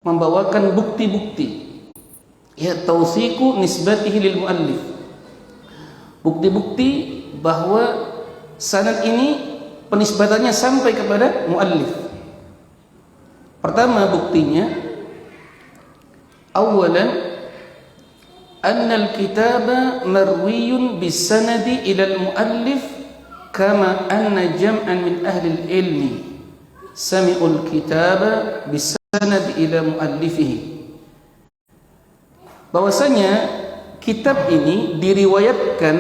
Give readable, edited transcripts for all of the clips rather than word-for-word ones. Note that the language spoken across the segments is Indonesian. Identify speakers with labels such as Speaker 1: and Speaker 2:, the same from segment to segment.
Speaker 1: membawakan bukti-bukti, ya, tawsiqu nisbatihi lil muallif, bukti-bukti bahwa sanad ini penisbatannya sampai kepada muallif. Pertama buktinya, awalan anna al-kitaba marwiyun bisanadi ila al-muallif kama anna jam'an min ahli al-ilmi sami'ul kitaba bisanadi ila muallifihi. Bahwasanya kitab ini diriwayatkan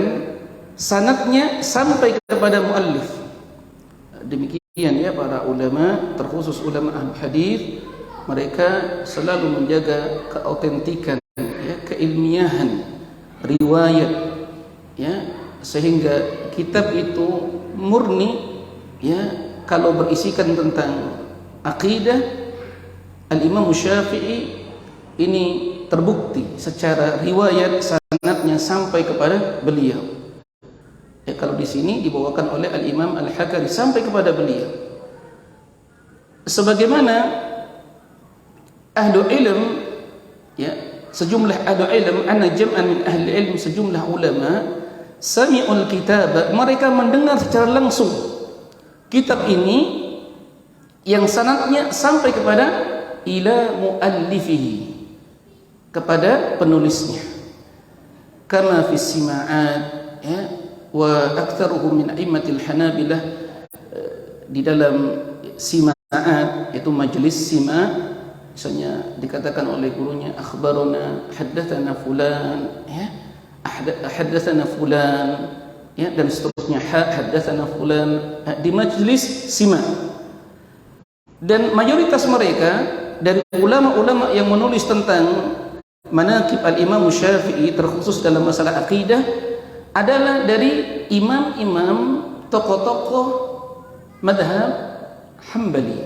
Speaker 1: sanadnya sampai kepada muallif. Demikian ya para ulama, terkhusus ulama ahli hadis, mereka selalu menjaga keautentikan, ya, keilmiahan riwayat, ya, sehingga kitab itu murni, ya, kalau berisikan tentang akidah. Al-Imam Syafi'i ini terbukti secara riwayat sanadnya sampai kepada beliau. Ya, kalau di sini dibawakan oleh Al-Imam Al-Hakari sampai kepada beliau. Sebagaimana ahlu ilm, ya, sejumlah ahlu ilm, anna jam'an min ahli ilm, sejumlah ulama, sami'ul kitab, mereka mendengar secara langsung kitab ini yang sanadnya sampai kepada ila muallifihi, kepada penulisnya, kama fi sima'at, ya, wa aktsaruhum min a'immatil hanabilah, di dalam sima'at, yaitu majelis sima', misalnya dikatakan oleh gurunya akhbarana haddatsana fulan, ya, haddatsana fulan, ya, dan seterusnya, haddatsana fulan, di majelis sima'. Dan mayoritas mereka dari ulama-ulama yang menulis tentang manaqib al-Imam Syafi'i, terkhusus dalam masalah akidah, adalah dari imam-imam, tokoh-tokoh madhab Hambali.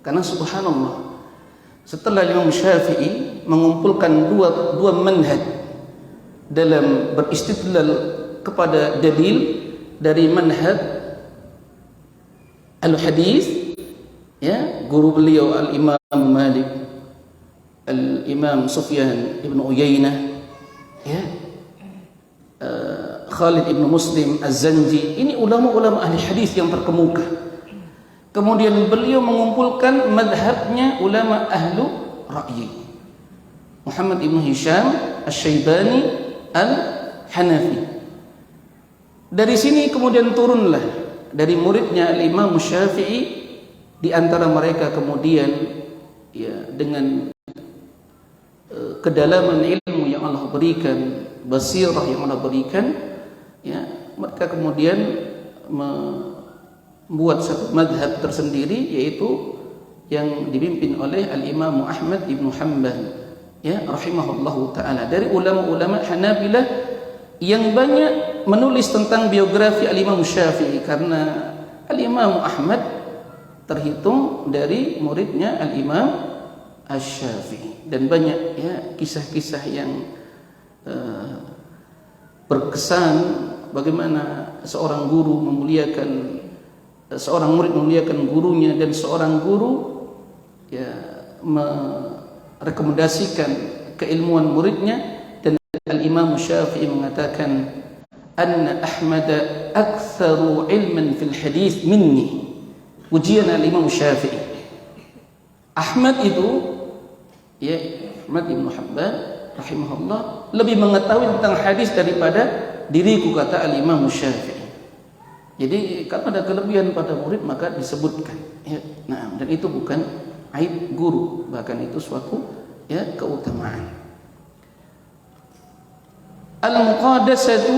Speaker 1: Karena subhanallah, setelah Imam Syafi'i mengumpulkan dua manhaj dalam beristidlal kepada dalil dari manhaj al-hadis, ya, guru beliau Al-Imam Malik, Al-Imam Sufyan ibn Uyainah, ya, Khalid ibn Muslim Az-Zanji, ini ulama-ulama ahli hadis yang terkemuka. Kemudian beliau mengumpulkan madhabnya ulama ahlu ra'yi, Muhammad ibn Hisham Asy-Syaibani Al-Hanafi. Dari sini kemudian turunlah dari muridnya Al-Imam Syafi'i, di antara mereka kemudian, ya, dengan kedalaman ilmu yang Allah berikan, basirah yang Allah berikan, ya, mereka kemudian membuat satu madhab tersendiri, yaitu yang dipimpin oleh Al-Imam Ahmad ibn Hanbal, ya, rahimahullahu ta'ala, dari ulama-ulama Hanabilah yang banyak menulis tentang biografi Al-Imam Syafi'i, karena Al-Imam Ahmad terhitung dari muridnya Al-Imam Asy-Syafi'i, dan banyak, ya, kisah-kisah yang berkesan bagaimana seorang guru memuliakan, seorang murid memuliakan gurunya, dan seorang guru, ya, merekomendasikan keilmuan muridnya. Dan Al-Imam Syafi'i mengatakan anna Ahmad aktsaru ilman fil hadis minni. Ujian Al-Imam Syafi'i, Ahmad itu, ya, Ahmad ibn Hanbal rahimahullah, lebih mengetahui tentang hadis daripada diriku, kata Al-Imam Syafi'i. Jadi kalau ada kelebihan pada murid maka disebutkan, ya. Nah, dan itu bukan aib guru, bahkan itu suatu, ya, keutamaan. Al-Muqaddasatu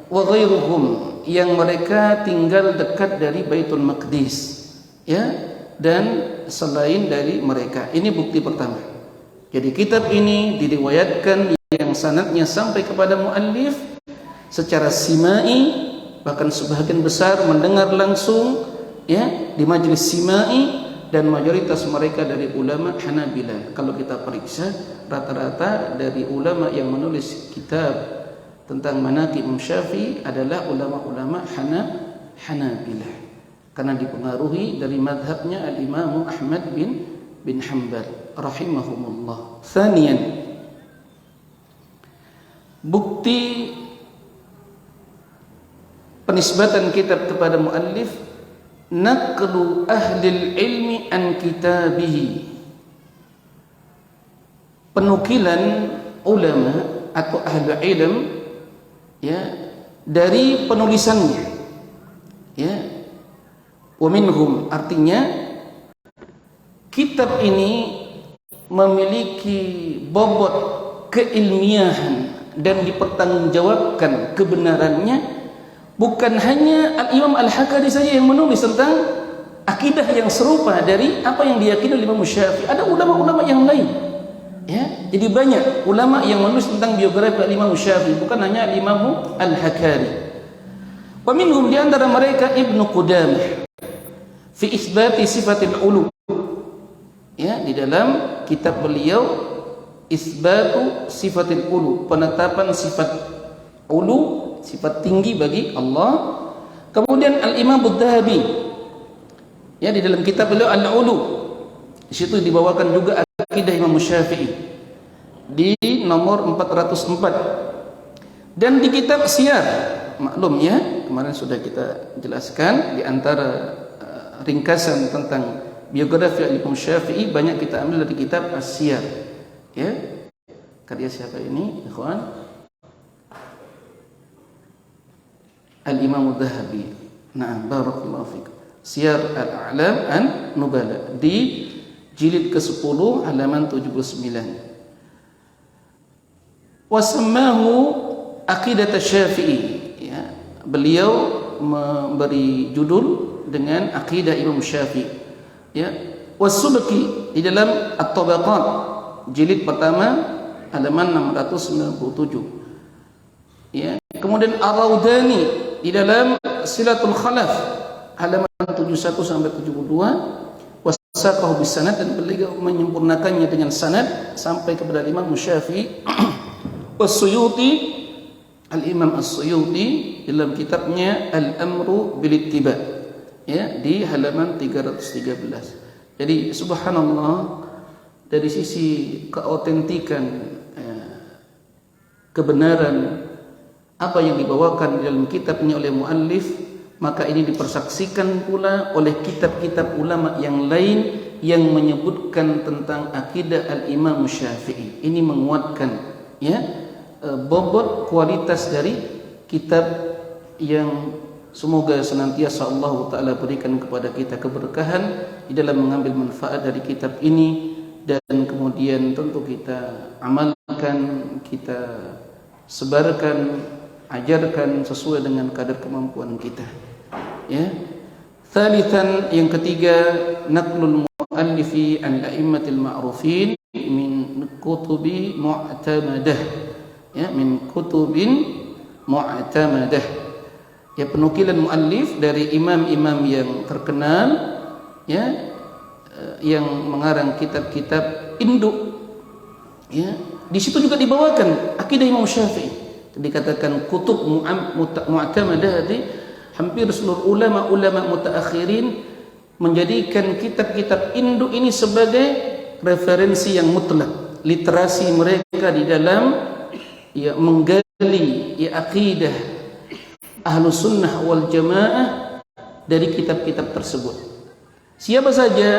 Speaker 1: wa ghairuhum, yang mereka tinggal dekat dari Baitul Maqdis, ya, dan selain dari mereka. Ini bukti pertama. Jadi kitab ini diriwayatkan yang sanadnya sampai kepada muallif secara simai, bahkan sebagian besar mendengar langsung, ya, di majelis simai, dan mayoritas mereka dari ulama Hanabilah. Kalau kita periksa rata-rata dari ulama yang menulis kitab tentang manaqib Imam Syafi'i adalah ulama-ulama Hanabilah, karena dipengaruhi dari madhabnya Al-Imam Ahmad bin bin Hanbal rahimahumullah. Thaniyan, bukti penisbatan kitab kepada muallif, naqlu ahli ilmi an kitabihi, penukilan ulama atau ahli ilm ya dari penulisannya, ya. Wa minhum, artinya kitab ini memiliki bobot keilmiahan dan dipertanggungjawabkan kebenarannya bukan hanya Al-Imam Al-Hakari saja yang menulis tentang akidah yang serupa dari apa yang diyakini oleh Imam Syafi'i. Ada ulama-ulama yang lain, ya. Jadi banyak ulama yang menulis tentang biografi Imam Syafi'i, bukan hanya Imam Al-Hakari. Wa minhum, di antara mereka Ibnu Qudamah fi isbati sifatil ulu, ya, di dalam kitab beliau Isbatu Sifatil Ulu, penetapan sifat ulu, sifat tinggi bagi Allah. Kemudian Al-Imam Adz-Dzahabi, ya, di dalam kitab beliau Al-Ulu, di situ dibawakan juga akidah Imam Syafi'i di nomor 404. Dan di kitab Siyar, maklum ya, kemarin sudah kita jelaskan, di antara ringkasan tentang biografi Imam Syafi'i banyak kita ambil dari kitab As-Siyar. Ya, karya siapa ini, ikhwan? Al-Imam Adz-Dzahabi. Na'am, barakallahu fikum. Siyar Al-A'lam An-Nubala di jilid ke-10 halaman 79. Wa sammahu aqidat Syafi'i, ya. Beliau memberi judul dengan akidah Imam Syafi'i, ya. Was-Subki di dalam At-Tabaqat jilid pertama halaman 697, ya. Kemudian Ar-Raudani di dalam Silatul Khalaf halaman 71 sampai 72, wasaqahu bisanad, dan beliau menyempurnakannya dengan sanad sampai kepada Imam Syafi'i. Was-Suyuti, Al-Imam As-Suyuti dalam kitabnya Al-Amru bil Ittiba, ya, di halaman 313. Jadi subhanallah, dari sisi keautentikan, kebenaran apa yang dibawakan dalam kitabnya oleh muallif, maka ini dipersaksikan pula oleh kitab-kitab ulama yang lain yang menyebutkan tentang akidah Al-Imam Syafi'i. Ini menguatkan, ya, bobot kualitas dari kitab yang semoga senantiasa Allah Ta'ala berikan kepada kita keberkahan di dalam mengambil manfaat dari kitab ini, dan kemudian tentu kita amalkan, kita sebarkan, ajarkan sesuai dengan kadar kemampuan kita, ya. Thalithan, yang ketiga, naqlul muallifi an a'immatil ma'rufin min kutubi mu'tamadah, ya, min kutubin mu'tamadah, ya, penukilan muallif dari imam-imam yang terkenal, ya, yang mengarang kitab-kitab induk, ya. Di situ juga dibawakan akidah Imam Syafi'i. Dikatakan kutub mu'tamadah, hampir seluruh ulama mutaakhirin menjadikan kitab-kitab induk ini sebagai referensi yang mutlak, literasi mereka di dalam, ya, menggali, ya, akidah Ahlus Sunnah wal Jamaah dari kitab-kitab tersebut. Siapa saja,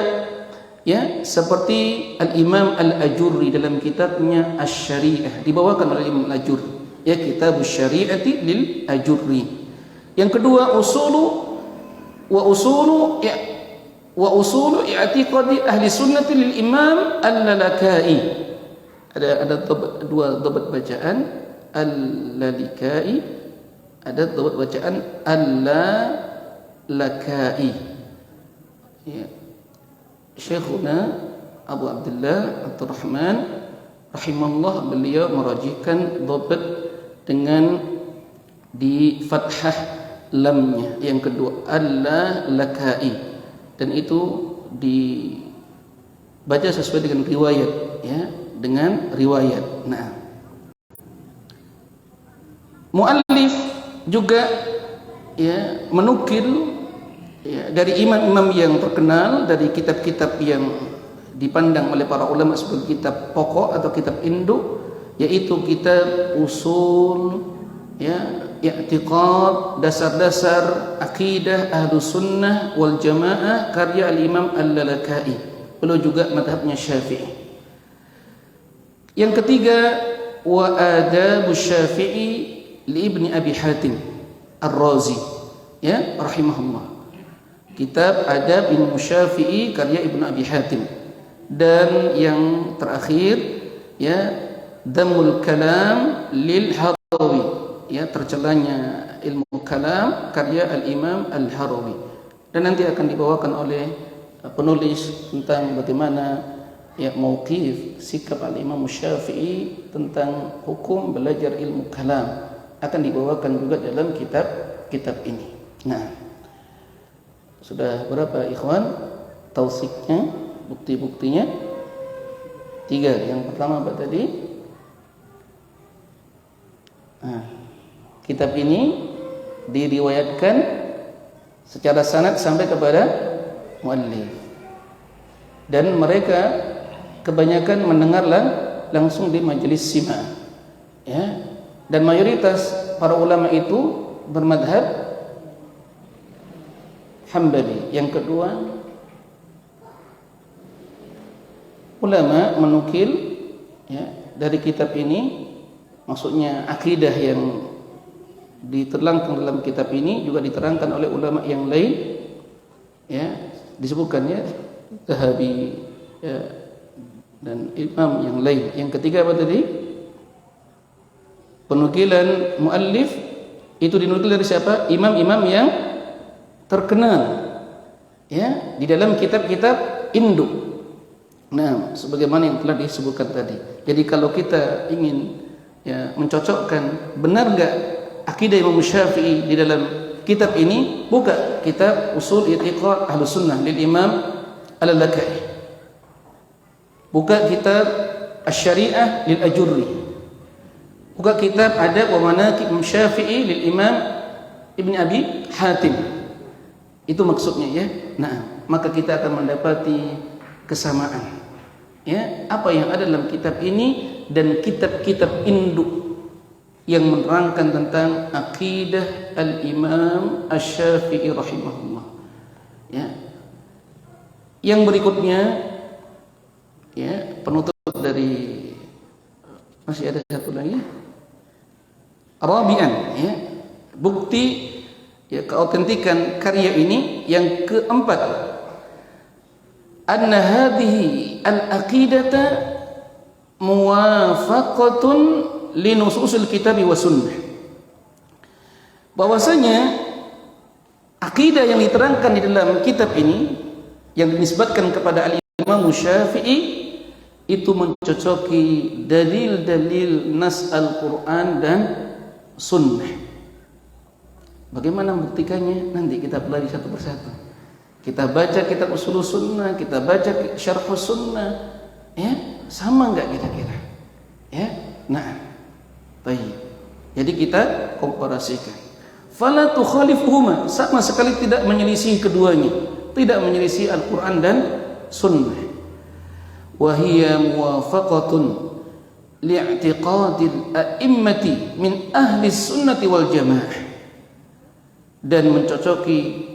Speaker 1: ya, seperti Al-Imam Al-Ajurri dalam kitabnya Asy-Syari'ah, dibawakan oleh Imam Al-Ajurri, ya, Kitabus Syari'ati lil Ajurri. Yang kedua, usulu i'tiqadi ahli sunnati lil Imam Al-Lalakai. Ada dua dhabat bacaan, Al-Lalikai, ada dhabat bacaan Al-Lalakai. Ya. Syekhuna Abu Abdullah Abdurrahman rahimahullah, beliau merajikan dhabat dengan di fathah lamnya yang kedua, Al-Lakai, dan itu dibaca sesuai dengan riwayat, ya, dengan riwayat. Nah, muallif juga, ya, menukil, ya, dari imam-imam yang terkenal dari kitab-kitab yang dipandang oleh para ulama sebagai kitab pokok atau kitab induk, yaitu kitab usul, ya, i'tiqad, dasar-dasar akidah Ahlus Sunnah wal Jamaah karya al-Imam Al-Lalaka'i. Beliau juga mazhabnya Syafi'i. Yang ketiga, wa adabus Syafi'i li Ibni Abi Hatim Ar-Razi, ya, rahimahullah. Kitab Adab Imam Syafi'i karya Ibnu Abi Hatim. Dan yang terakhir, ya, Dhammul Kalam lil Harawi, ya, tercelanya ilmu kalam karya Al-Imam Al-Harawi. Dan nanti akan dibawakan oleh penulis tentang bagaimana, ya, mauqif sikap Al-Imam Syafi'i tentang hukum belajar ilmu kalam, akan dibawakan juga dalam kitab ini. Nah, sudah berapa ikhwan tausiknya, bukti-buktinya? 3. Yang pertama apa tadi? Nah, kitab ini diriwayatkan secara sanad sampai kepada muallif, dan mereka kebanyakan mendengar langsung di majelis sima, ya, dan mayoritas para ulama itu bermadhab Hambali. Yang kedua, ulama menukil, ya, dari kitab ini, maksudnya akidah yang diterangkan dalam kitab ini juga diterangkan oleh ulama yang lain, ya, disebutkan, ya, Zahabi, ya, dan imam yang lain. Yang ketiga apa tadi? Penukilan muallif itu dinukil dari siapa? Imam-imam yang terkenal, ya, di dalam kitab-kitab induk. Nah, sebagaimana yang telah disebutkan tadi. Jadi kalau kita ingin, ya, mencocokkan benar enggak akidah Imam Syafi'i di dalam kitab ini, buka kitab Usul I'tiqad Ahlus Sunnah lil Imam Al-Lalaka'i. Buka kitab Asy-Syari'ah lil Ajurri. Buka kitab Adab wa Manaqib Imam Syafi'i lil Imam Ibni Abi Hatim. Itu maksudnya, ya. Nah, maka kita akan mendapati kesamaan, ya, apa yang ada dalam kitab ini dan kitab-kitab induk yang menerangkan tentang akidah Al-Imam Asy-Syafi'i rahimahullah, ya. Yang berikutnya, ya, penutup dari, masih ada satu lagi, Rabi'an, ya, bukti, ya, keautentikan karya ini. Yang keempat, anna hadhihi al-aqidata muwafaqatun li nususil kitab wa sunnah. Bahwasanya akidah yang diterangkan di dalam kitab ini yang dinisbatkan kepada Al-Imam Syafi'i itu mencocoki dalil-dalil nas Al-Quran dan sunnah. Bagaimana membuktikannya? Nanti kita pelajari satu persatu. Kita baca kitab Ushulus Sunnah, kita baca Syarhus Sunnah, ya, sama enggak kira-kira? Ya, nah, baik. Jadi kita komparasikan. Fala tukhalifuhuma, sama sekali tidak menyelisih keduanya, tidak menyelisih Al-Quran dan Sunnah. Wa hiya muwafaqatun li'tiqadil a'immati min ahli sunnati wal jamaah, dan mencocoki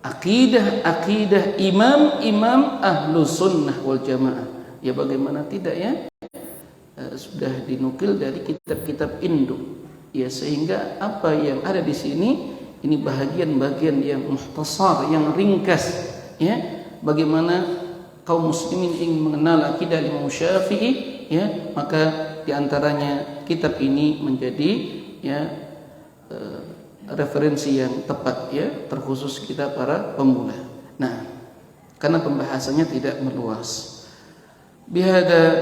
Speaker 1: akidah-akidah imam-imam Ahlus Sunnah wal Jamaah. Ya, bagaimana tidak, ya, sudah dinukil dari kitab-kitab induk, ya, sehingga apa yang ada di sini ini bahagian-bahagian yang mukhtasar, yang ringkas, ya, bagaimana kaum muslimin ingin mengenal akidah Imam Syafi'i, ya, maka diantaranya kitab ini menjadi, ya, referensi yang tepat, ya, terkhusus kita para pemula. Nah, karena pembahasannya tidak meluas. Bihada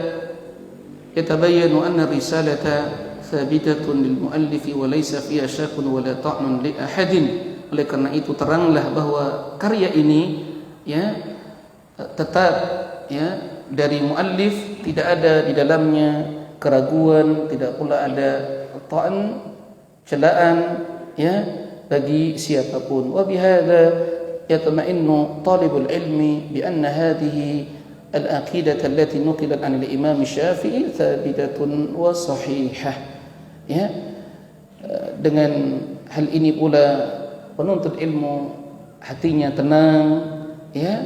Speaker 1: yatabayyanu anna risalata thabitatun lil muallifi wa laysa fiha syakun wa la ta'nun li ahadin. Oleh karena itu teranglah bahwa karya ini, ya, tetap, ya, dari muallif, tidak ada di dalamnya keraguan, tidak pula ada ta'an, celaan, ya, bagi siapapun. Wa bihadza yatma'innu talibul ilmi bi anna hadhihi al-aqidah allati nuqilat 'an al-Imam Syafi'i thabitatun wa sahihah. Ya. Dengan hal ini pula penuntut ilmu hatinya tenang, ya,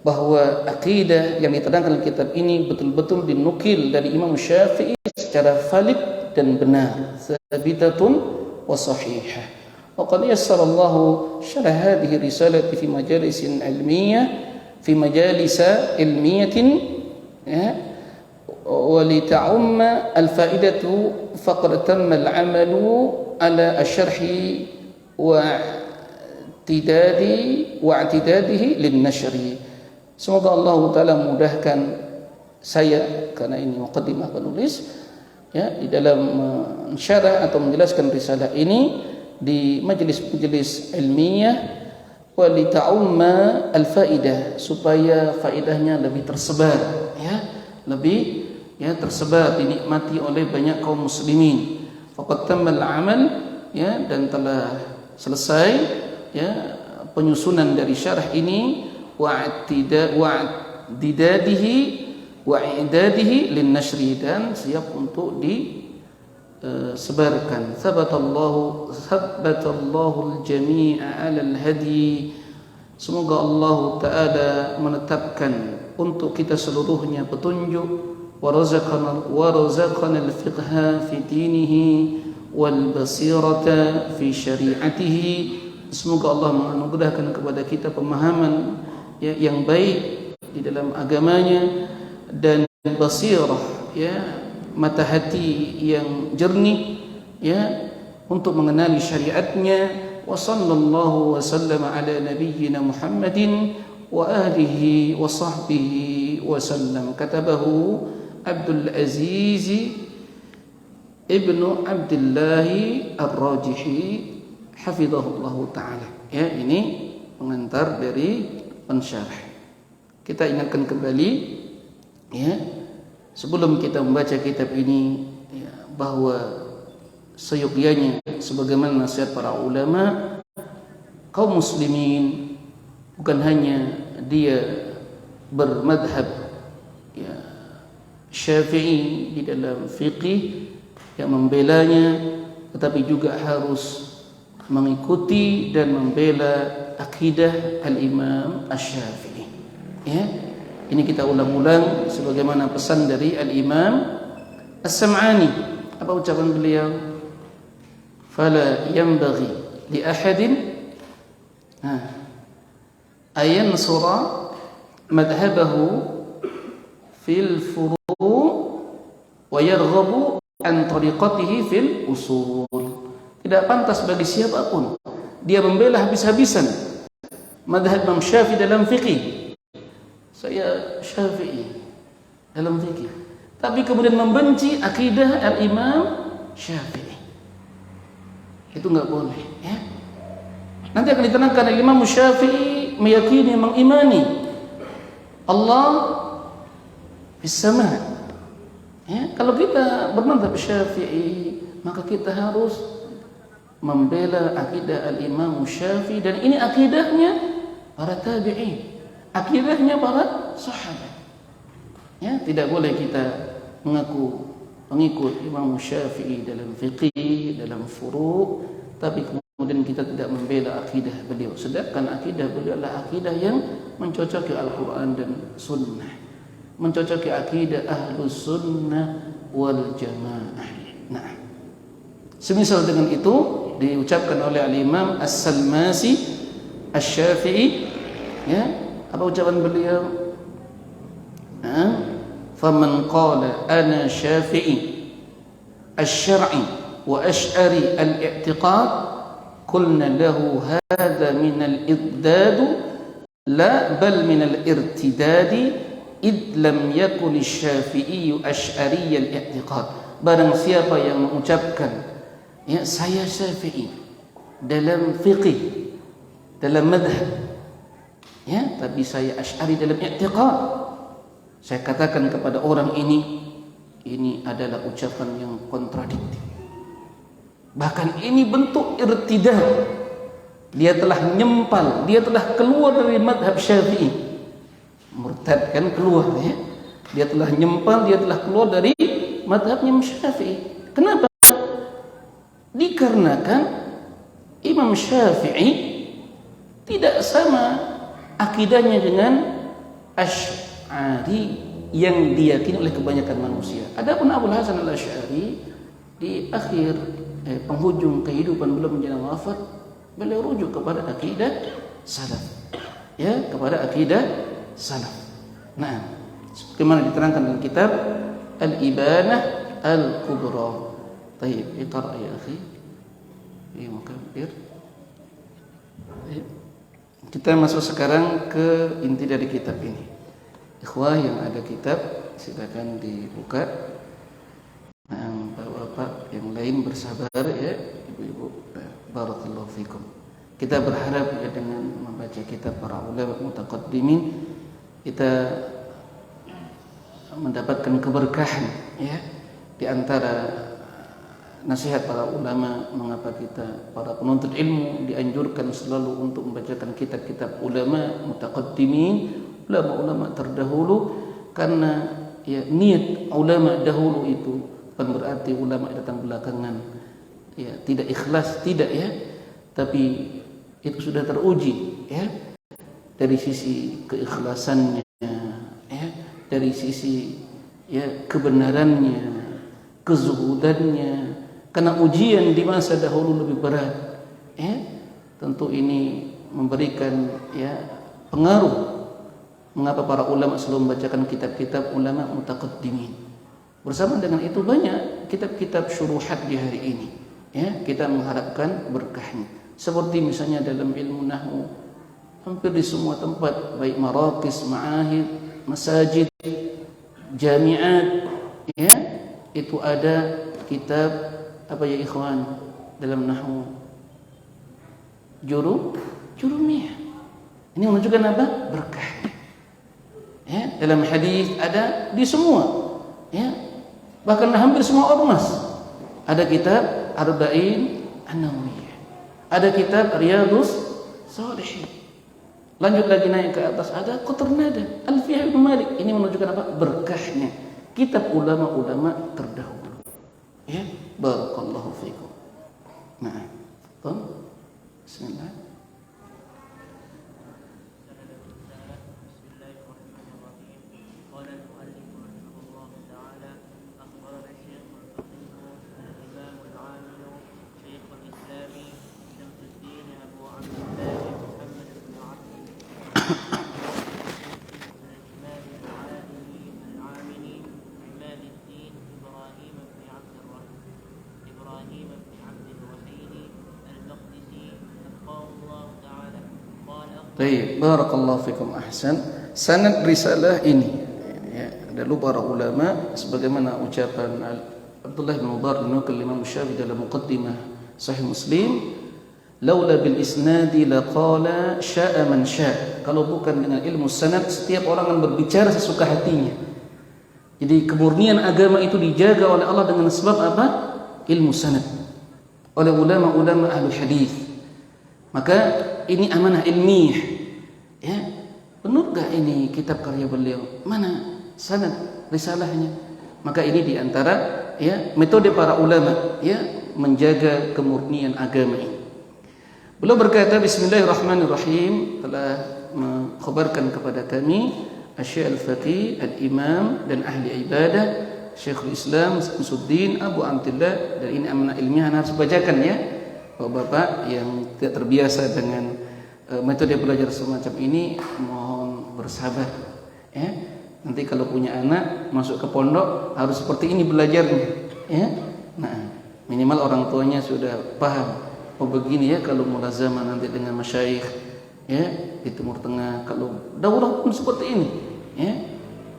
Speaker 1: bahwa akidah yang diterangkan dalam kitab ini betul-betul dinukil dari Imam Syafi'i secara valid dan benar, thabitatun wa sahihah. Wa qad yassara Allah syarah hadhihi risalati fi majalisin ilmiyyah fi majalis ilmiyatin, ya, wa li ta'umma al-fa'idatu faqad tamma al-'amalu ala asy-syarhi wa i'tidadihi lin-nashri. Semoga Allah Ta'ala mudahkan saya, karena ini muqaddimah penulis, ya, di dalam mensyarah atau menjelaskan risalah ini di majelis-majelis ilmiah, wa li ta'umma al-faidah, supaya faedahnya lebih tersebar, ya, lebih, ya, tersebar, dinikmati oleh banyak kaum muslimin. Faqad tammal amal, ya, dan telah selesai, ya, penyusunan dari syarah ini, wa i'dadihi lin nashri, dan siap untuk disebarkan. Sabbatallahu al-jami'a 'ala al-hadi. Semoga Allah Ta'ala menetapkan untuk kita seluruhnya petunjuk, ورزقنا الفقه في دينه والبصيرة في شريعته. Semoga Allah menganugerahkan kepada kita pemahaman, ya, yang baik di dalam agamanya, dan basirah, ya, mata hati yang jernih, ya, untuk mengenali syariatnya. Wa sallallahu wa sallama ala nabiyyina Muhammadin wa alihi wa sahbihi wa sallam. Katabahu Abdul Aziz ibnu Abdullah Ar-Rajihi hafizahullah ta'ala. Ya, ini pengantar dari pensyarah. Kita ingatkan kembali, ya, sebelum kita membaca kitab ini, ya, bahwa seyogyanya sebagaimana nasihat para ulama, kaum muslimin bukan hanya dia bermadhab, ya, Syafi'i di dalam fiqih yang membelanya, tetapi juga harus mengikuti dan membela akidah al-Imam Asy-Syafi'i. Ya, ini kita ulang-ulang sebagaimana pesan dari al-Imam As-Sam'ani. Apa ucapan beliau? Fala yanbaghi li ahadin ayan sura madhhabahu fil furu' wa yarghabu an tariqatihi fil usul. Tidak pantas bagi siapapun dia membela habis-habisan madhhab Imam Syafi'i dalam fikih. Saya Syafi'i dalam fikih, tapi kemudian membenci akidah al-Imam Syafi'i. Itu enggak boleh, ya. Nanti akan diterangkan Imam Syafi'i meyakini, mengimani Allah fis-sama'. Ya, kalau kita bermadhab Syafi'i, maka kita harus membela akidah al-Imam Syafi'i, dan ini akidahnya para tabi'in, akidahnya para sahabat. Ya, tidak boleh kita mengaku pengikut Imam Syafi'i dalam fiqih, dalam furu', tapi kemudian kita tidak membela akidah beliau, sedangkan akidah beliau adalah akidah yang mencocoki Al-Quran dan Sunnah, mencocoki akidah Ahlus Sunnah wal Jamaah. Nah, semisal dengan itu diucapkan oleh al-Imam As-Salmasi Asy-Syafi'i, ya, apa ucapan beliau? Faman qala ana Syafi'i asy-syar'i wa asy'ari al-i'tiqad qulna lahu hadha min al-iddad la bal min al-irtidad id lam yakun asy-Syafi'i asy'ari al-i'tiqad. Barang siapa yang mengucapkan, ya, saya Syafi'i dalam fiqih, dalam madhab, ya, tapi saya Asy'ari dalam i'tiqad, saya katakan kepada orang ini adalah ucapan yang kontradiktif. Bahkan ini bentuk irtidad. Dia telah nyempal, dia telah keluar dari madhab Syafi'i. murtad kan, keluar ya. Dia telah nyempal, dia telah keluar dari mazhabnya Imam Syafi'i. Kenapa? Dikarenakan Imam Syafi'i tidak sama akidahnya dengan Asy'ari yang diyakini oleh kebanyakan manusia. Adapun Abu Hasan Al-Asy'ari di akhir penghujung kehidupan belum menjelang wafat, beliau rujuk kepada akidah salaf. Ya, kepada akidah salaf. Nah, sebagaimana diterangkan dalam kitab Al-Ibanah Al-Kubra. Baik, iqra ya akhi. Ya, mukabbir. Kita masuk sekarang ke inti dari kitab ini. Ikhwah yang ada kitab silakan dibuka. Nah, bapak-bapak yang lain bersabar ya, ibu-ibu. Barakallahu fikum. Kita berharap ya dengan membaca kitab para ulama mutaqaddimin kita mendapatkan keberkahan ya di antara nasihat para ulama. Mengapa kita para penuntut ilmu dianjurkan selalu untuk membacakan kitab-kitab ulama mutaqaddimin, ulama-ulama terdahulu, karena ya niat ulama dahulu itu bukan berarti ulama datang belakangan ya tidak ikhlas, tidak ya, tapi itu sudah teruji ya dari sisi keikhlasannya ya, dari sisi ya kebenarannya, kezuhudannya. Karena ujian di masa dahulu lebih berat ya, tentu ini memberikan ya pengaruh mengapa para ulama selalu membacakan kitab-kitab ulama mutaqaddimin. Bersama dengan itu banyak kitab-kitab syuruhat di hari ini ya, kita mengharapkan berkahnya. Seperti misalnya dalam ilmu nahwu, hampir di semua tempat, baik maraqis, ma'ahid, masajid, jami'at ya, itu ada kitab apa ya ikhwan dalam nahwu, jurumiyah. Ini menunjukkan apa? Berkah. Ya, dalam hadis ada di semua ya, bahkan hampir semua ormas ada kitab Arba'in An-Nawawiyah, ada kitab Riyadhus Shalihin. Lanjut lagi naik ke atas ada Quternada, Alfiyah Ibnu Malik. Ini menunjukkan apa? Berkahnya kitab ulama-ulama terdahulu ya. Barakallahu fikum. Nah, bismillah. Baik, barakallahu fikum, ahsan. Sanad risalah ini ya, ada para ulama sebagaimana ucapan Abdullah bin Mubarak dinukil Imam Syafi'i dalam muqaddimah Sahih Muslim, laula bil isnadi laqala sya'a man sya'. Kalau bukan dengan ilmu sanad, setiap orang akan berbicara sesuka hatinya. Jadi kemurnian agama itu dijaga oleh Allah dengan sebab apa? Ilmu sanad oleh ulama-ulama ahli hadis. Maka ini amanah ilmiah ya. Benar gak ini kitab karya beliau? Mana sanad risalahnya? Maka ini diantara ya metode para ulama ya menjaga kemurnian agama ini. Beliau berkata, Bismillahirrahmanirrahim, telah mengkhabarkan kepada kami Asy-Syaikh Al-Faqih, Al-Imam dan ahli ibadah Syekhul Islam Samsuddin Abu Abdillah. Dan ini amanah ilmiah harus bacakan ya Bapak-bapak yang tidak terbiasa dengan metode belajar semacam ini, mohon bersabar ya. Nanti kalau punya anak masuk ke pondok harus seperti ini belajarnya ya. Nah, minimal orang tuanya sudah paham, oh begini ya kalau mulazamah nanti dengan masyayikh ya di Timur Tengah. Kalau daurah pun seperti ini ya,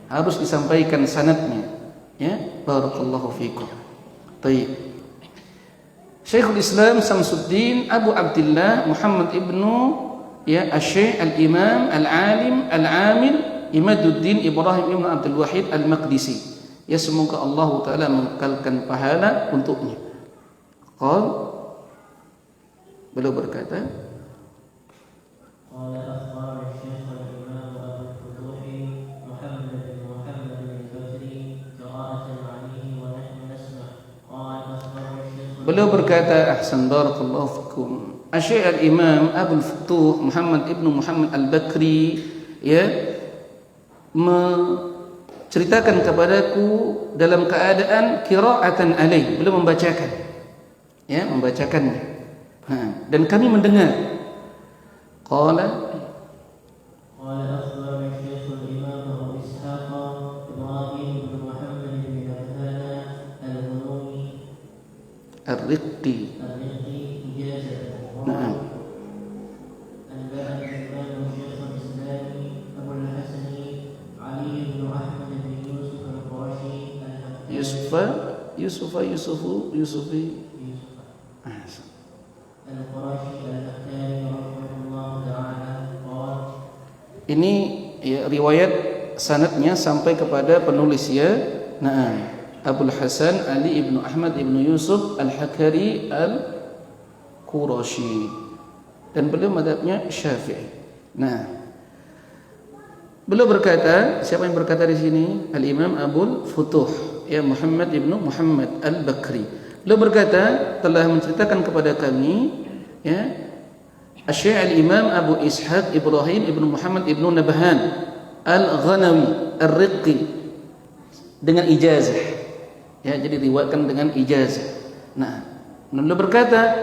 Speaker 1: harus disampaikan sanadnya ya. Barakallahu fikum. Baik. Syekhul Islam Samsuddin Abu Abdillah Muhammad ibnu ya Asy-Syaikh Al-Imam Al-Alim Al-Amil Imaduddin Ibrahim ibnu Abdul Wahid Al-Maqdisi. Ya, semoga Allah Ta'ala mengekalkan pahala untuknya. Beliau berkata, Beliau berkata, ahsan barakallahu fikum. Asy-Syaikh al-Imam Abul Futuh Muhammad ibnu Muhammad al-Bakri ya menceritakan kepadaku dalam keadaan qira'atan alaih, beliau membacakan ya, membacakannya. Dan kami mendengar. Qala
Speaker 2: أخبرنا الشيخ الإمام أبو إسحاق إبراهيم بن محمد بن نبهان الهنوي
Speaker 1: الرقي
Speaker 2: إجازة.
Speaker 1: نعم.
Speaker 2: أنبأنا الإمام الشيخ الإسلامي أبو الحسن علي بن أحمد بن يوسف القرشي
Speaker 1: يوسفي
Speaker 2: القرشي الحكاني رحمه الله تعالى قال.
Speaker 1: Ini ya, riwayat sanadnya sampai kepada penulis ya. Nah, Abul Hasan Ali ibnu Ahmad ibnu Yusuf al-Hakari al-Qurashi, dan beliau madhabnya Syafi'i. Nah, beliau berkata, siapa yang berkata di sini? Al-Imam Abul Futuh ya Muhammad ibnu Muhammad al-Bakri. Beliau berkata, telah menceritakan kepada kami ya Asy-Syaikh al-Imam Abu Ishaq Ibrahim ibnu Muhammad ibnu Nabhan al-Ghanawi ar-Riqqi dengan ijazah. Ya, jadi riwayatkan dengan ijazah. Nah, beliau berkata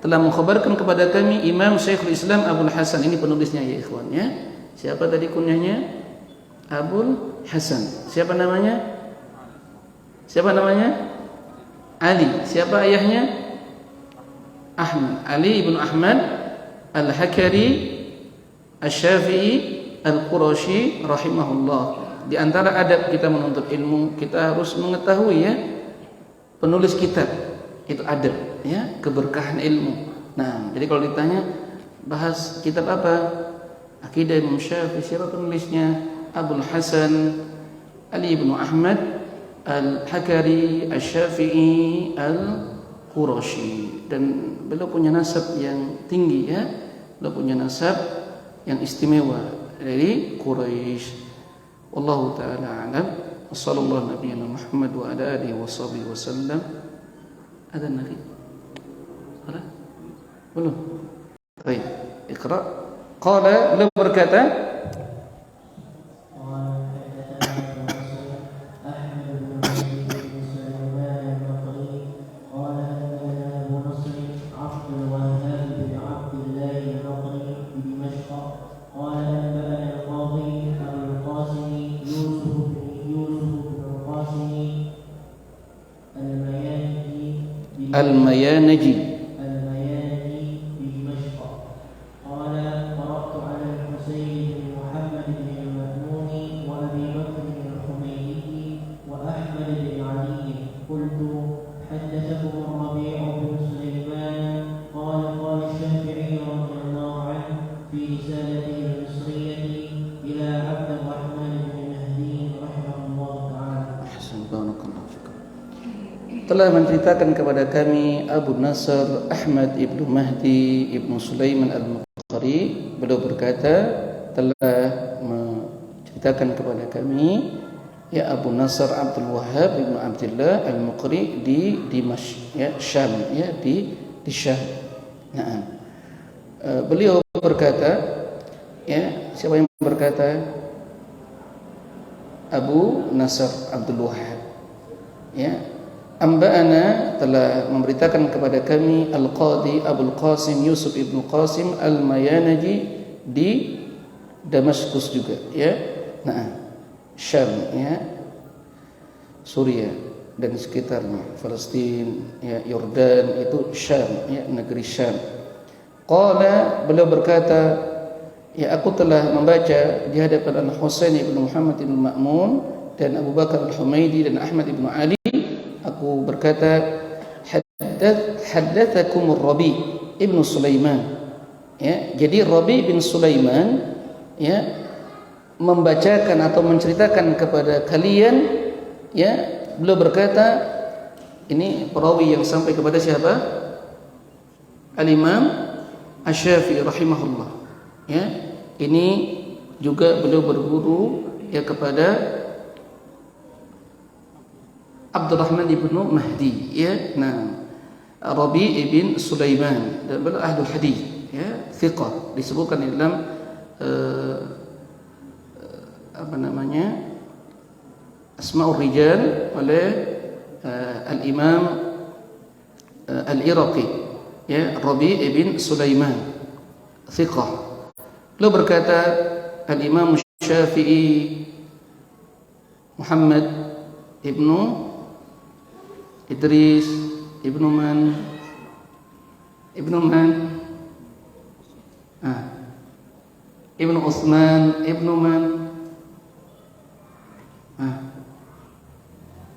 Speaker 1: telah mengkhabarkan kepada kami Imam Syekhul Islam Abul Hasan, ini penulisnya ya ikhwan ya. Siapa tadi kunyahnya? Abul Hasan. Siapa namanya? Siapa namanya? Ali. Siapa ayahnya? Ahmad. Ali ibnu Ahmad Al-Hakari Asy-Syafi'i Al-Qurashi rahimahullah. Di antara adab kita menuntut ilmu, kita harus mengetahui ya penulis kitab. Itu adab ya, keberkahan ilmu. Nah, jadi kalau ditanya bahas kitab apa? Akidah Imam Syafi'i, siapa penulisnya? Abul Hasan Ali ibnu Ahmad Al-Hakari Asy-Syafi'i Al-Qurashi, dan beliau punya nasab yang tinggi ya. Beliau punya nasab yang istimewa dari Quraisy. Wallahu taala alam. Wassallallahu nabiyana Muhammad wa ala alihi washabihi wasallam. Ada nabi? Ada? Belum. Baik, Iqra. Qala, beliau berkata, Al-Mayanaji
Speaker 2: بدمشق قال قرأت على الحسين بن محمد بن المأمون وأبي بكر الحميدي وأحمد بن علي قلت حدثكم الربيع بن سليمان قال قال الشافعي رضي الله عنه في رسالته المصرية إلى عبد الرحمن بن مهدي رحمه الله تعالى.
Speaker 1: telah menceritakan kepada kami Abu Nasr Ahmad ibnu Mahdi ibnu Sulaiman al-Muqri. Beliau berkata telah menceritakan kepada kami ya Abu Nasr Abdul Wahhab ibnu Abdullah al-Muqri di Dimashq ya Syam ya di Syam. Nah, beliau berkata ya, siapa yang berkata? Abu Nasr Abdul Wahhab ya. Amba'ana telah memberitakan kepada kami Al-Qadi Abul Qasim Yusuf ibnu Qasim Al-Mayanaji di Damaskus juga ya. Nah, Syam ya, Suriah dan sekitarnya, Palestina ya, Yordan, itu Syam ya, negeri Syam. Qala, beliau berkata ya, aku telah membaca di hadapan Al-Husain ibnu Muhammad ibnu Ma'mun dan Abu Bakar Al-Humaidi dan Ahmad ibnu Ali. Aku berkata, haddatsakum Rabi ibnu Sulaiman ya. Jadi Rabi bin Sulaiman ya membacakan atau menceritakan kepada kalian ya. Beliau berkata, ini perawi yang sampai kepada siapa? Al-Imam Asy-Syafi'i rahimahullah ya. Ini juga beliau berguru ya kepada Abdurrahman ibnu Mahdi ya. Nah, Rabi ibn Sulaiman, dan beliau ahlul hadis, ya, thiqah, disebutkan di dalam apa namanya, Asma'ur Rijal oleh Al-Imam Al-Iraqi, ya, Rabi ibn Sulaiman, thiqah. Beliau berkata, Al-Imam Syafi'i Muhammad ibnu Idris ibnu Man ibnu Utsman ibnu Man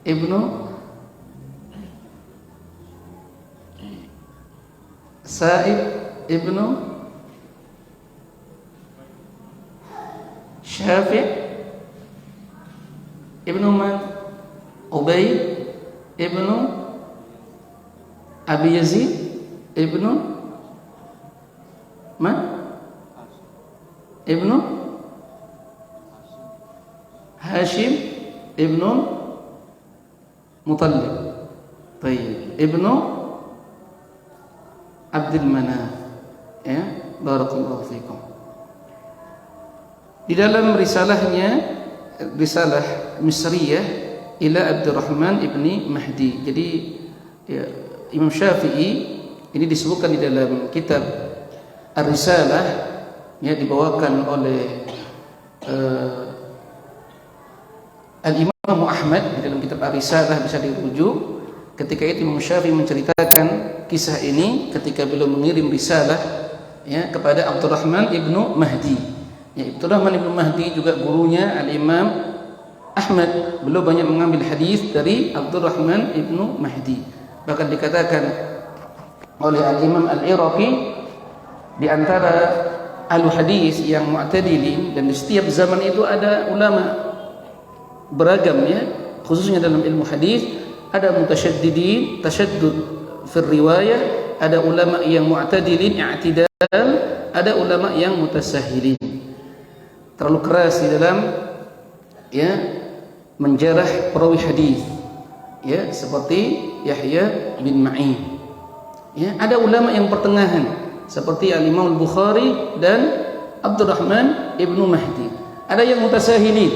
Speaker 1: ibnu Sa'id ibnu Syafi' ibnu Man Ubaid ibnu Abi Yazid ibnu Man ibnu Hashim ibnu Muttalib, baik, ibnu Abdul Manaf, ya, barakallahu fikum. Di dalam risalahnya, risalah Misriyah ila Abdurrahman ibni Mahdi. Jadi ya, Imam Syafi'i ini disebutkan di dalam kitab Ar-Risalah, ya, dibawakan oleh Al-Imam Ahmad di dalam kitab Ar-Risalah, bisa dirujuk. Ketika itu Imam Syafi'i menceritakan kisah ini ketika beliau mengirim risalah, ya, kepada Abdurrahman ibnu Mahdi. Ya, Abdurrahman ibnu Mahdi juga gurunya Al-Imam Ahmad. Beliau banyak mengambil hadis dari Abdurrahman ibnu Mahdi. Bahkan dikatakan oleh Al-Imam Al-Iraqi, di antara ahlu hadis yang mu'tadilin, dan di setiap zaman itu ada ulama beragam, ya, khususnya dalam ilmu hadis. Ada mutasyaddidin, tasyaddud fi riwayah, ada ulama yang mu'tadilin, i'tidal, ada ulama yang mutasahilin, terlalu keras di dalam, ya, menjarah perawi hadis, ya, seperti Yahya bin Ma'in. Ya, ada ulama yang pertengahan seperti Al-Imam Al-Bukhari dan Abdurrahman ibnu Mahdi. Ada yang mutasahilin,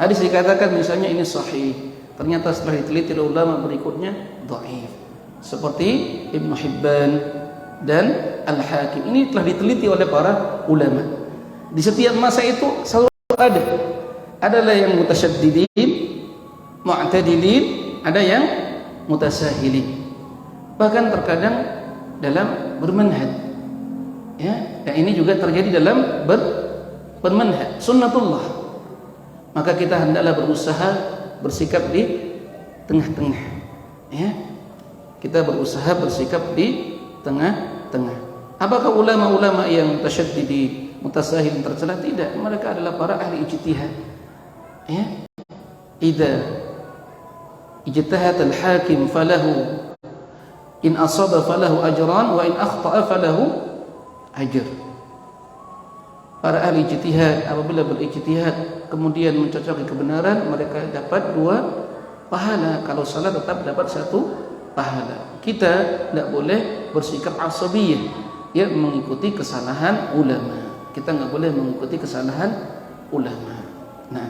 Speaker 1: hadis dikatakan misalnya ini sahih, ternyata setelah diteliti oleh ulama berikutnya dhaif, seperti Ibnu Hibban dan Al-Hakim. Ini telah diteliti oleh para ulama. Di setiap masa itu selalu ada. Adalah yang mutasyaddidin, mu'tadilin, ada yang mutasahilin. Bahkan terkadang dalam bermanhaj, ya, dan ini juga terjadi dalam bermanhaj sunnatullah. Maka kita hendaklah berusaha bersikap di tengah-tengah, ya. Kita berusaha bersikap di tengah-tengah. Apakah ulama-ulama yang tasyaddidi, mutasahil tercela? Tidak, mereka adalah para ahli ijtihad, ya. Idza ijtahad al-hakim falahu, in asaba falahu ajran wa in akhta'a falahu ajr. Para ahli ijtihad apabila berijtihad kemudian mencocoki kebenaran, mereka dapat 2 pahala. Kalau salah tetap dapat 1 pahala. Kita tidak boleh bersikap asabiyah, ya, mengikuti kesalahan ulama. Kita enggak boleh mengikuti kesalahan ulama. Nah,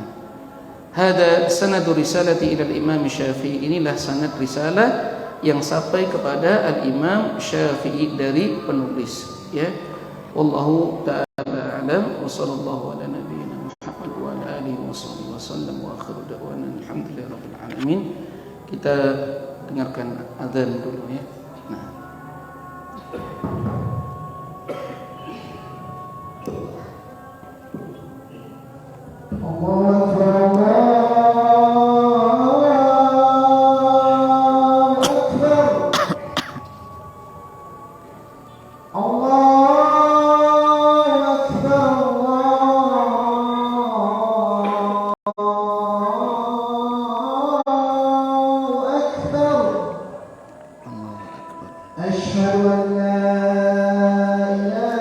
Speaker 1: hada sanadu risalati ila al-Imam Syafi'i. Inilah sanad risalah yang sampai kepada Al-Imam Syafi'i dari penulis, ya. Wallahu ta'ala a'lam, wa sallallahu ala nabiyyina Muhammad wa ala alihi wa sahbihi wa sallam, wa akhiru da'wana alhamdulillahi rabbil alamin. Kita dengarkan azan dulu, ya. Nah, Allahu akbar.
Speaker 2: أشهد أن لا إله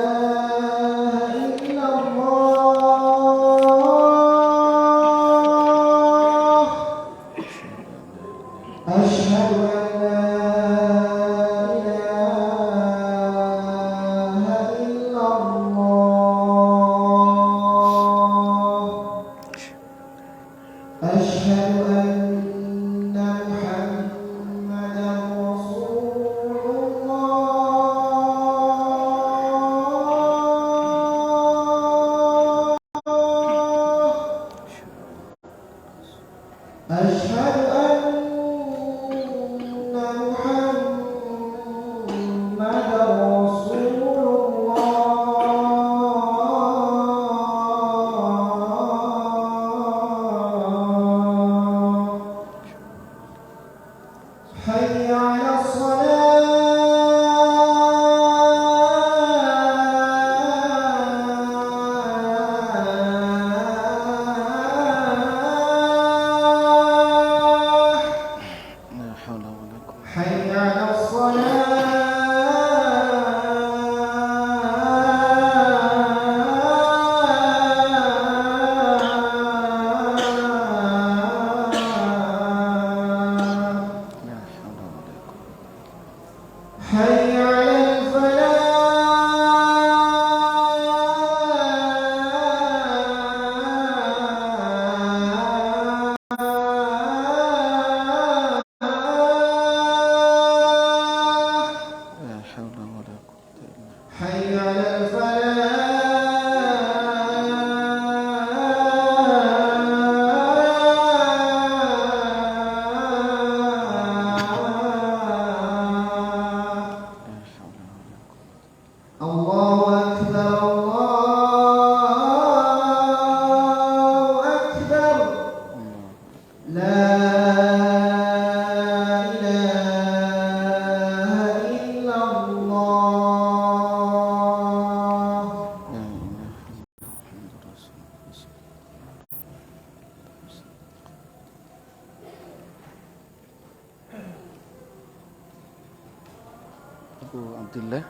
Speaker 1: Abu Abdullah.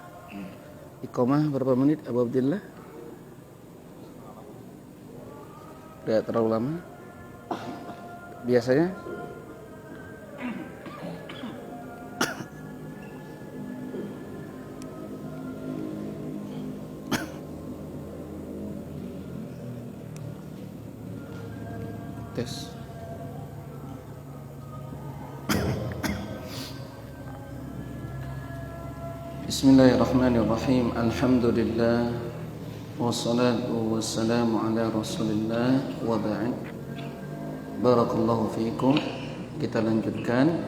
Speaker 1: Iqamah berapa menit Abu Abdullah? Tidak terlalu lama. Biasanya tes. Bismillahirrahmanirrahim. Alhamdulillah wassalatu wassalamu ala Rasulillah wa ba'd. Barakallahu fiikum. Kita lanjutkan.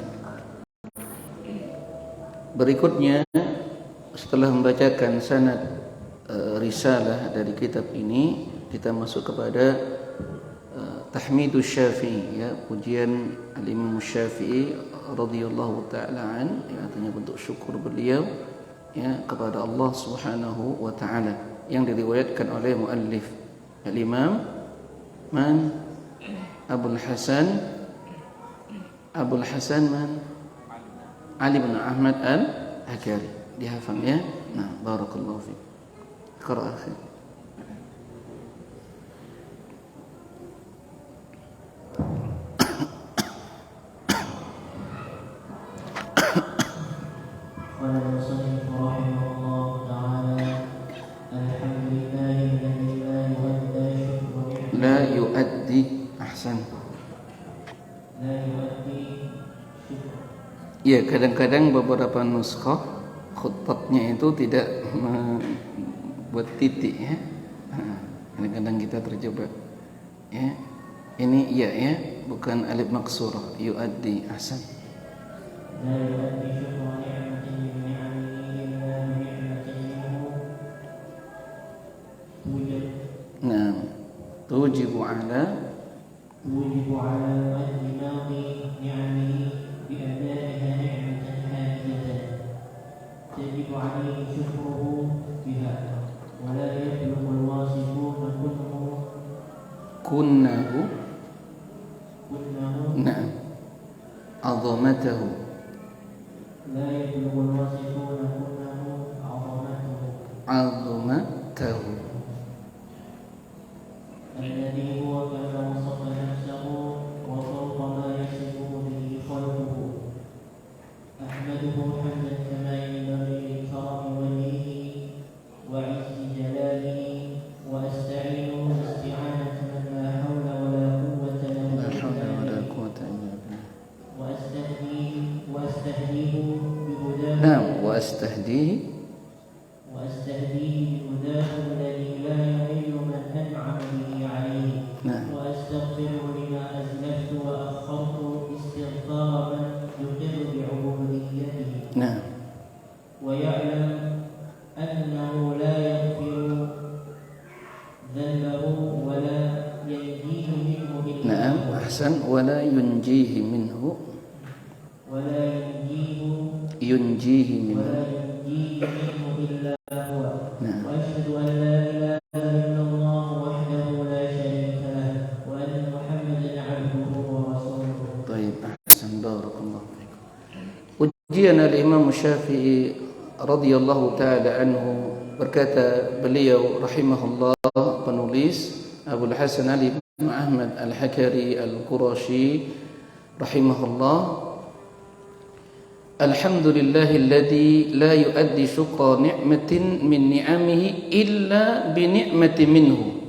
Speaker 1: Berikutnya setelah membacakan sanad risalah dari kitab ini, kita masuk kepada Tahmidus Syafi'i, ya, pujian Al-Imam Syafi'i radhiyallahu taala an, ya, artinya bentuk syukur beliau, ya, kepada Allah Subhanahu wa taala, yang diriwayatkan oleh muallif Al-Imam Abul Hasan man Ali bin Ahmad Al-Hakari. Dihafal, ya. Nah, barakallahu fiik. Qara akhi.
Speaker 2: قال المصنف رحمه الله تعالى: الحمد لله الذي
Speaker 1: لا يؤدي أحسن.
Speaker 2: لا يؤدي شكر.
Speaker 1: Ya, kadang-kadang beberapa nuskhah khuttatnya itu tidak membuat titik, ya. Kadang-kadang kita terjebak, ya. Ini iya, ya, bukan alif maksurah. Yuaddi, ahsan.
Speaker 2: لا يؤدي شكر نعمة من نعمه إلا بنعمة منه
Speaker 1: نعم. توجب على
Speaker 2: مؤدي ماضي نعمه بأدائها نعمة حادثة تجب عليه شكره بها، ولا يبلغ الواصفون
Speaker 1: كنه نعم عظمته.
Speaker 2: لا يبلغ الواصفون كنه
Speaker 1: عظمته
Speaker 2: الذي هو كما وصف نفسه وفوق ما يصف به خلقه. أحمده حمدا كما ينبغي لكرم وجهه وعز جلاله، وأستعينه استعانة من لا حول ولا قوة له إلا به، وأستهديه بهداه.
Speaker 1: نعم. وأستهديه
Speaker 2: بهداه الذي لا يضل من أنعم به عليه.
Speaker 1: نعم.
Speaker 2: وأستغفره لما أزلفت وأخرت
Speaker 1: Nah,
Speaker 2: ويعلم أنه لا يغفر ذنبه ولا ينجيه منه إلا
Speaker 1: na'am,
Speaker 2: هو
Speaker 1: ahsan, wala yunjihi minhu
Speaker 2: ولا
Speaker 1: yunjihi minhu.
Speaker 2: ينجيه منه إلا هو
Speaker 1: Nah,
Speaker 2: وأشهد أن لا إله إلا الله وحده لا شريك له وأن محمدا عبده ورسوله.
Speaker 1: baik, ahsan, barakallahu fikum. Ujian al-Imam Syafi'i radhiyallahu taala anhu, berkata beliau rahimahullah, penulis Abdul Hasan Ali bin Ahmad Al-Hakari Al-Qurashi rahimahullah, alhamdulillahilladzi la yuaddi syukra ni'matin min ni'amihi illa bi ni'mati minhu.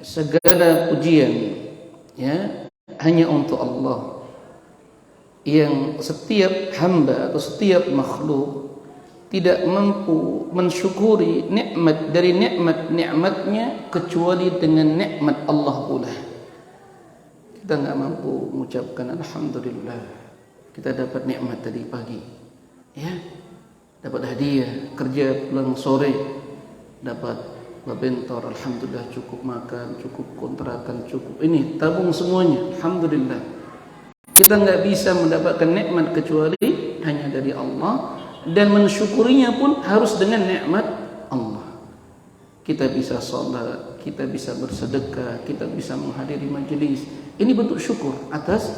Speaker 1: Segala pujian ya hanya untuk Allah, yang setiap hamba atau setiap makhluk tidak mampu mensyukuri nikmat dari nikmat-nikmatnya kecuali dengan nikmat Allah pula. Kita enggak mampu mengucapkan alhamdulillah. Kita dapat nikmat tadi pagi, ya, dapat hadiah, kerja pulang sore, dapat bentor, alhamdulillah, cukup makan, cukup kontrakan, cukup ini, tabung semuanya, alhamdulillah. Kita enggak bisa mendapatkan nikmat kecuali hanya dari Allah, dan mensyukurinya pun harus dengan nikmat Allah. Kita bisa sholat, kita bisa bersedekah, kita bisa menghadiri majelis. Ini bentuk syukur atas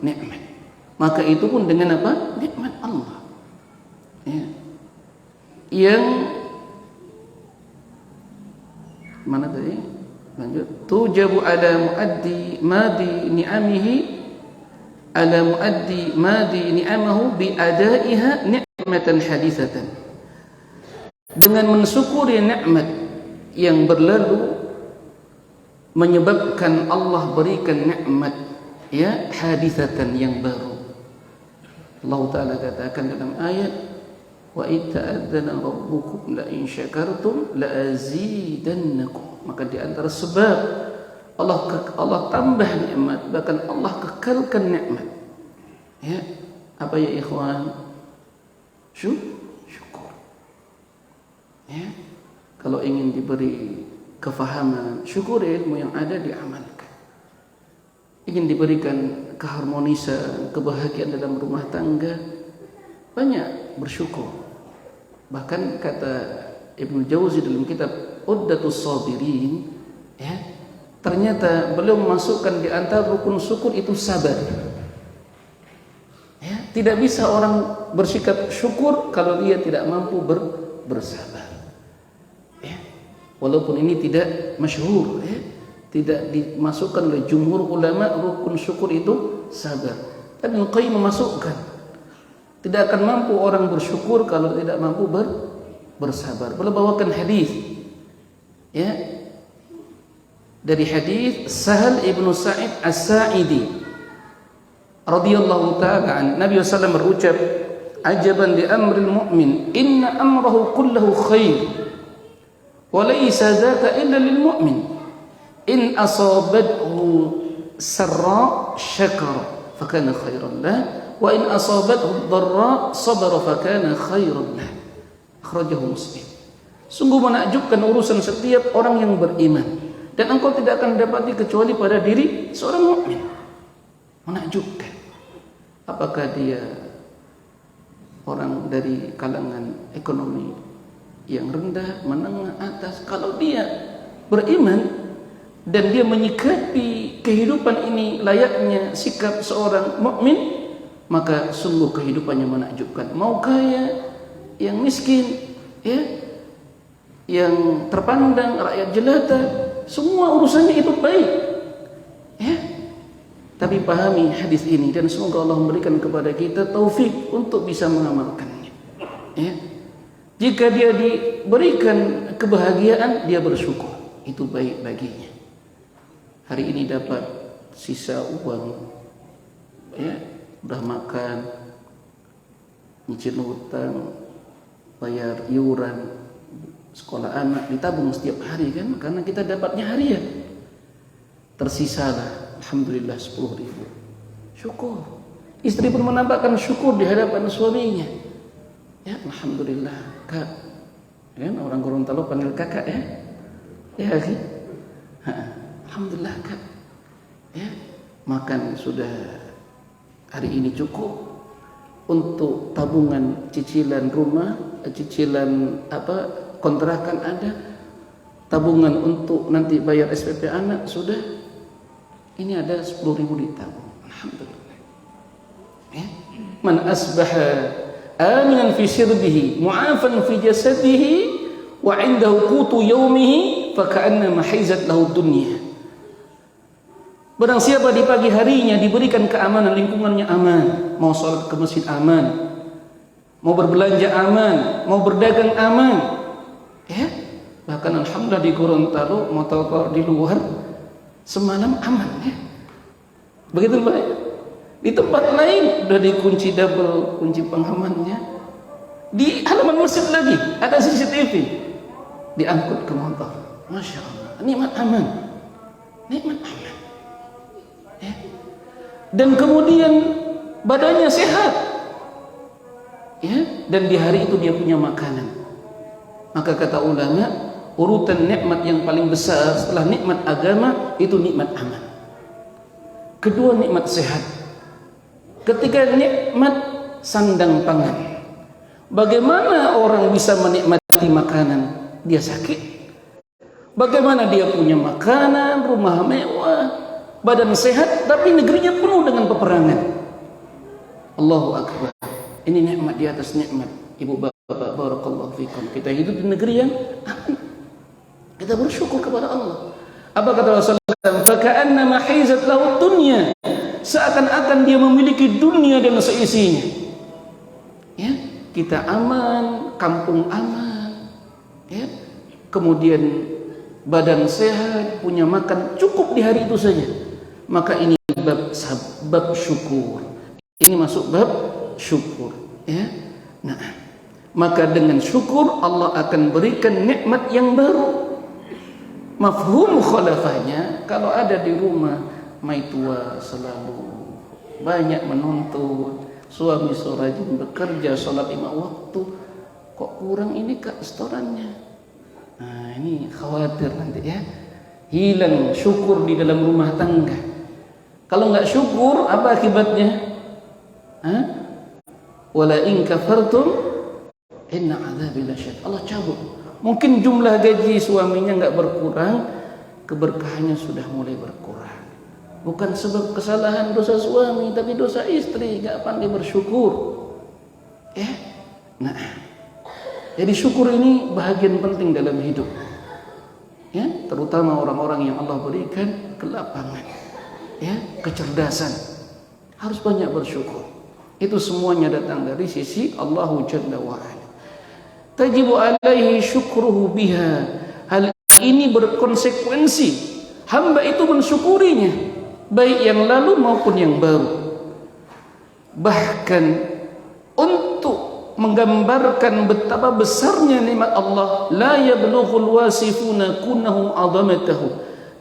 Speaker 1: nikmat. Maka itu pun dengan apa? Nikmat Allah. Ya. Yang mana tadi? Lanjut. Tujabu ala muaddi madi ni'amihi ala muaddi madi ni'amahu bi adaiha ni'matan hadithatan. Dengan mensyukuri nikmat yang berlalu menyebabkan Allah berikan nikmat ya hadithatan yang baru. Allah Ta'ala katakan dalam ayat, wa ita'adzana rabbukum la in syakartum la azidannakum. Maka di antara sebab Allah tambah nikmat, bahkan Allah kekalkan nikmat, ya, apa ya ikhwan? Syukur. Ya, kalau ingin diberi kefahaman, syukur ilmu yang ada diamalkan. Ingin diberikan keharmonisan, kebahagiaan dalam rumah tangga, banyak bersyukur. Bahkan kata Ibnu Jauzi dalam kitab Uddatus Sabirin, ya, ternyata beliau memasukkan di antara rukun syukur itu sabar. Ya, tidak bisa orang bersikap syukur kalau dia tidak mampu bersabar. Ya, walaupun ini tidak masyhur, ya, tidak dimasukkan oleh jumhur ulama rukun syukur itu sabar. Tapi Ibnu Qayyim memasukkan, tidak akan mampu orang bersyukur kalau tidak mampu bersabar. Beliau bawakan hadis, ya, dari hadis Sahal ibnu Sa'id As-Sa'idi radhiyallahu ta'ala an, Nabi SAW berucap, ajaban li amril mu'min inna amrahu kullahu khair wa laysa dzaka illa lil mu'min in asabathu sarra syakara fakana khairan lah wa in asabathu dharra sabara fakana khairan lah. Akhrajahu Muslim. Sungguh menakjubkan urusan setiap orang yang beriman, dan engkau tidak akan dapati kecuali pada diri seorang mukmin. Menakjubkan. Apakah dia orang dari kalangan ekonomi yang rendah, menengah, atas? Kalau dia beriman dan dia menyikapi kehidupan ini layaknya sikap seorang mukmin, maka sungguh kehidupannya menakjubkan. Mau kaya, yang miskin, ya, yang terpandang, rakyat jelata, semua urusannya itu baik, ya. Tapi pahami hadis ini, dan semoga Allah memberikan kepada kita taufik untuk bisa mengamalkannya, ya. Jika dia diberikan kebahagiaan, dia bersyukur, itu baik baginya. Hari ini dapat sisa uang, ya, udah makan, nyicil hutang, bayar iuran sekolah anak, ditabung setiap hari kan, karena kita dapatnya harian. Tersisalah alhamdulillah 10.000. Syukur. Istri pun menampakkan syukur di hadapan suaminya. Ya, alhamdulillah, Kak. Ya, orang Gorontalo panggil kakak ya. Ya, akhi. Alhamdulillah, Kak. Ya, makan sudah hari ini cukup untuk tabungan cicilan rumah, cicilan kontrakan ada, tabungan untuk nanti bayar SPP anak sudah. Ini ada 10.000 ditabung. Alhamdulillah. Ya. Man asbaha aminan fi sirbihi mu'afan fi jasadihi wa 'indahu qutu yaumihi fa ka'annama haizat lahu dunya. Barang siapa di pagi harinya diberikan keamanan, lingkungannya aman, mau salat ke masjid aman, mau berbelanja aman, mau berdagang aman, ya. Bahkan alhamdulillah di Gorontalo mau tahu di luar semalam aman ya. Begitu Pak. Di tempat lain udah dikunci double kunci pengamannya. Di halaman masjid lagi ada CCTV. Diangkut ke motor. Masya Allah, nikmat aman. Nikmat aman. Ya. Dan kemudian badannya sehat. Ya, dan di hari itu dia punya makanan. Maka kata ulama, urutan nikmat yang paling besar setelah nikmat agama itu nikmat aman. Kedua nikmat sehat. Ketiga nikmat sandang pangan. Bagaimana orang bisa menikmati makanan? Dia sakit. Bagaimana dia punya makanan, rumah mewah, badan sehat, tapi negerinya penuh dengan peperangan. Allahu Akbar. Ini nikmat di atas nikmat. Ibu bapak, barakallahu fikum. Kita hidup di negeri yang aman. Kita bersyukur kepada Allah. Apa kata Rasulullah? Faka'annama haizat lahu dunya. Seakan-akan dia memiliki dunia dan seisinya. Ya, kita aman, kampung aman. Ya. Kemudian badan sehat, punya makan cukup di hari itu saja. Maka ini bab syukur. Ini masuk bab syukur, ya. Nah, maka dengan syukur Allah akan berikan nikmat yang baru. Mafhum khalafahnya, kalau ada di rumah mai tua selalu banyak menuntut, suami rajin bekerja, sholat 5 waktu, kok kurang ini Kak setorannya. Nah, ini khawatir nanti ya, hilang syukur di dalam rumah tangga. Kalau nggak syukur, apa akibatnya? Wala in kafartum inna adzabi lasyadid. Allah cabut. Mungkin jumlah gaji suaminya nggak berkurang, keberkahannya sudah mulai berkurang. Bukan sebab kesalahan dosa suami, tapi dosa istri, gak pandai bersyukur. Ya, nah, jadi syukur ini bahagian penting dalam hidup. Ya, terutama orang-orang yang Allah berikan kelapangan, ya, kecerdasan, harus banyak bersyukur. Itu semuanya datang dari sisi Allah Jalla wa'ala. Tajibu alaihi syukruhu biha. Hal ini berkonsekuensi hamba itu mensyukurinya, baik yang lalu maupun yang baru. Bahkan untuk menggambarkan betapa besarnya nikmat Allah, la yablughul wasifuna kunnahu 'azamatahu,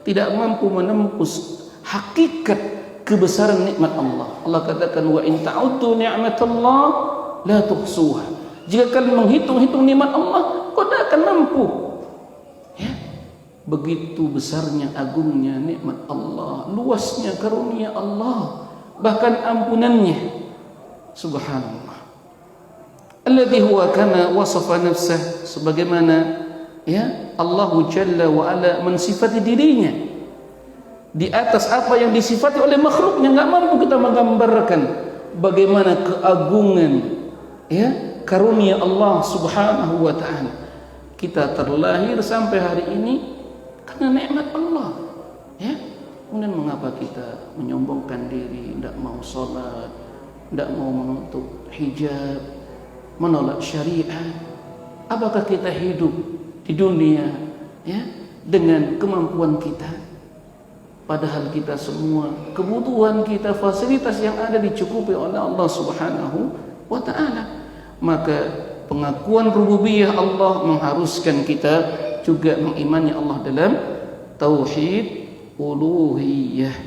Speaker 1: tidak mampu menembus hakikat kebesaran nikmat Allah. Allah katakan wa in ta'uddu ni'matallah la tuhsuha. Jika kalian menghitung-hitung nikmat Allah, kau tidak akan mampu. Ya. Begitu besarnya, agungnya nikmat Allah, luasnya karunia Allah, bahkan ampunannya. Subhanallah. Alladhi huwa kama wasafa nafsah, sebagaimana ya Allah Jalla wa Ala mensifati dirinya di atas apa yang disifati oleh makhluknya. Enggak mampu kita menggambarkan bagaimana keagungan ya karunia Allah Subhanahu wa taala. Kita terlahir sampai hari ini karena nikmat Allah. Ya. Kemudian mengapa kita menyombongkan diri, tidak mau salat, tidak mau menuntut hijab, menolak syariat? Apakah kita hidup di dunia ya dengan kemampuan kita? Padahal kita semua kebutuhan kita, fasilitas yang ada dicukupi oleh Allah Subhanahu wa taala. Maka pengakuan rububiyah Allah mengharuskan kita juga mengimani Allah dalam tauhid uluhiyah.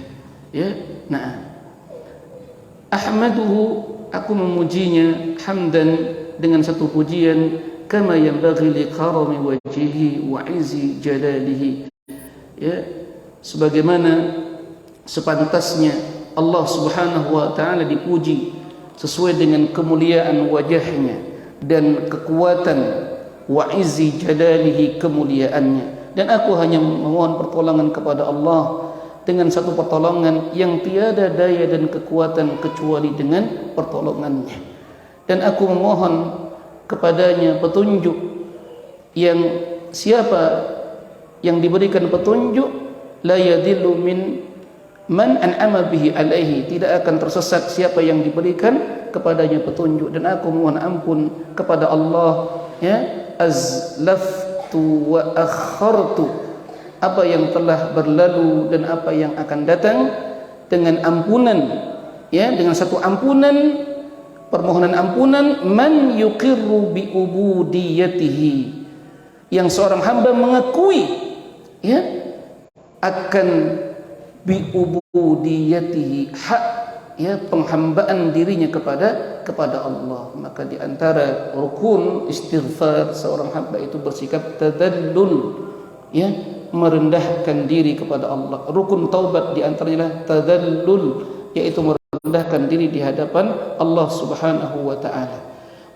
Speaker 1: Ya, nah, Ahmaduhu, aku memujinya, hamdan, dengan satu pujian, kama yanbaghi likarami wajhihi wa izzi jalalihi, ya, sebagaimana sepantasnya Allah Subhanahu wa taala dipuji sesuai dengan kemuliaan wajahnya dan kekuatan wa izzi jalalihi, kemuliaannya. Dan aku hanya memohon pertolongan kepada Allah dengan satu pertolongan yang tiada daya dan kekuatan kecuali dengan pertolongannya. Dan aku memohon kepadanya petunjuk, yang siapa yang diberikan petunjuk la yadillu min man an'ama bihi alaihi, tidak akan tersesat siapa yang diberikan kepadanya petunjuk. Dan aku mohon ampun kepada Allah, ya, azlaftu wa akhartu, apa yang telah berlalu dan apa yang akan datang, dengan ampunan, ya, dengan satu ampunan, permohonan ampunan, man yuqirru bi ubudiyatihi, yang seorang hamba mengakui, ya, akan bi ubudiyatihi, hak, ya, penghambaan dirinya kepada Allah. Maka di antara rukun istighfar seorang hamba itu bersikap tadallul, ya, merendahkan diri kepada Allah. Rukun taubat di antaranya tadallul, yaitu merendahkan diri di hadapan Allah Subhanahu wa taala.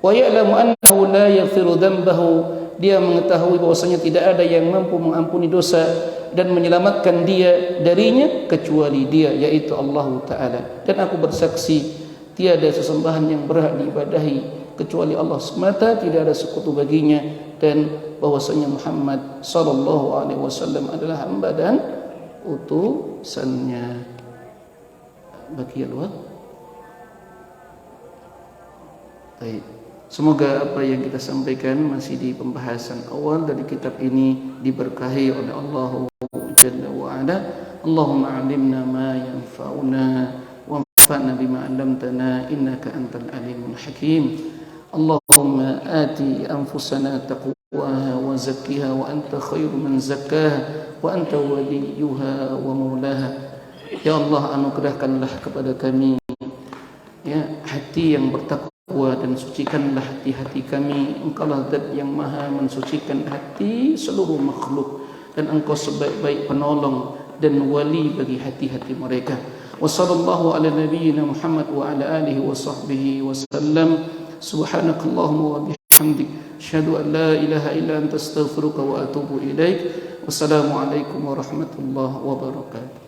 Speaker 1: Wa ya'lamu annahu la yaghfiru dhanbahu, dia mengetahui bahwasanya tidak ada yang mampu mengampuni dosa dan menyelamatkan dia darinya kecuali dia, yaitu Allah taala. Dan aku bersaksi tiada sesembahan yang berhak diibadahi kecuali Allah semata, tidak ada sekutu baginya, dan bahwasanya Muhammad sallallahu alaihi wasallam adalah hamba dan utusannya. Baqiyal waqt. Baik. Semoga apa yang kita sampaikan masih di pembahasan awal dari kitab ini diberkahi oleh Allah Jalla wa Ala. Allahumma 'allimna ma yanfa'una wanfa'na bima 'allamtana innaka antal alimul hakim. Allahumma ati anfusana taqwaha wa zakkiha wa anta khairu man zakkaha wa anta waliyuha wa maulaha. Ya Allah, anugerahkanlah kepada kami, ya, hati yang bertakwa, dan sucikanlah hati-hati kami. Engkaulah Zat yang maha mensucikan hati seluruh makhluk, dan Engkau sebaik-baik penolong dan wali bagi hati-hati mereka. Wa sallallahu ala nabiyyina Muhammad wa ala alihi wa sahbihi wa sallam. Subhanakallahumma wa bihamdik, asyhadu an la ilaha illa anta astaghfiruka wa atubu ilaik. Wassalamu alaikum warahmatullahi wabarakatuh.